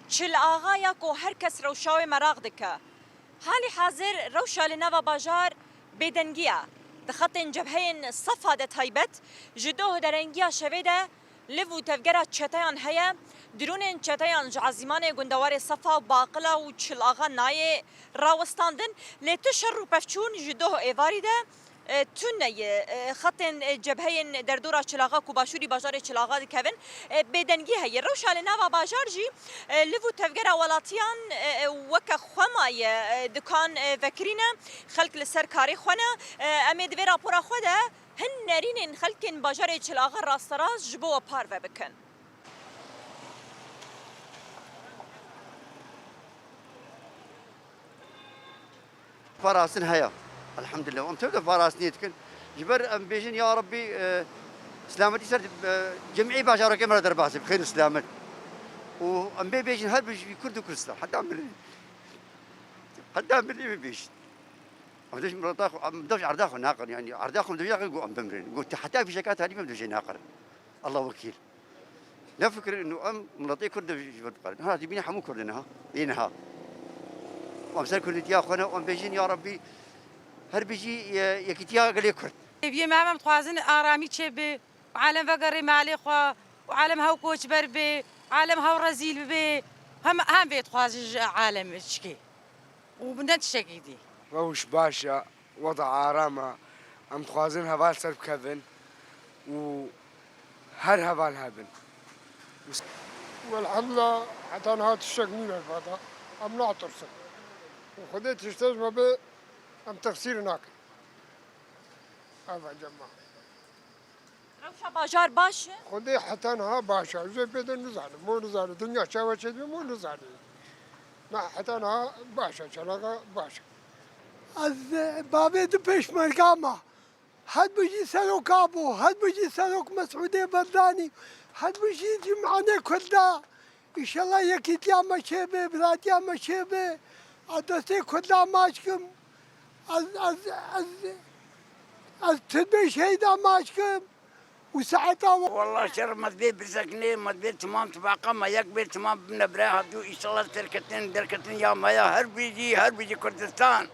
چل آغایا کو هر کس روشاوی مراغ دکه حالی حاضر روشا لنوا باجار بدنگیه دخطن جبهین صفا ده تایبت جدوه درنگیه شوه ده لفو تفگره چتایان هیا درونین چتایان جعزیمان گندوار صفا و باقلا و چل آغا نای راوستاندن لیتو شر و پفچون جدوه ایواری ده تونه خطن جبهه در دورا چلاغا کوباشوری بازار چلاغا دکوین بدنگی هی روشال نوا بازار جی لفو تفگر ولاتیان وک خمای دکان وکرینه خلق لسر کاری خونه امید وی راپورا خوده هن نرین خلقین بازار چلاغا راستراز جبو و پار و بکن فراسن هيا الحمد لله وام تبدا فراس نيتكن جبر ام بيجن يا ربي سلامتي صرت جمعي باشا كاميرا درباسي بخير سلامت وام بيجن هل بيجي كردو كريستال حتى عمل بيجن ام دوش مرطاخ ام دوش عرداخ ناقر يعني عرداخ دوش يقول ام بمرين قلت حتى في شكات هذه ما بدوش ناقر الله وكيل لا فكر انه ام مرطي كرد هذه بينا حمو كردنها ينها وامسال كرديا خونا وام بيجن يا ربي هر بيجي يكتيا قال يكرد بيا ما متخوازن آرامی چه به عالم وقری مالی خوا وعالم هاو کوچ بر به عالم هاو رزیل به هم بيت خواز عالم شكي وبندت شكي دي روش باشا وضع آرامة ام تخوازن هفال سرب كذن وهر هفال هبن والحمد لله حتى نهات الشكنين الفضاء ام نعطرسن وخديت تستجمع به ام تفسير هناك هذا جماعة روشا بازار باشه خدي حتى انها باشا زي بدن نزعل مو نزعل الدنيا شاوة شدي مو نزعل لا حتى انها باشا شلاقة باشا از بابي دو پشمرگاما حد بجي سلوك ابو حد بجي سلوك مسعودي برداني حد بجي جمعاني كلها ان شاء الله يكيتيا مشيبه براتيا مشيبه ادسي كلها ماشكم از تدبي شهيدا ماشكم وساعتها والله شر مدبي برزقني مدبي تمام تباقى ما يكبر تمام بنبراه هدو ان شاء الله دركتين يا ما هر بيجي كردستان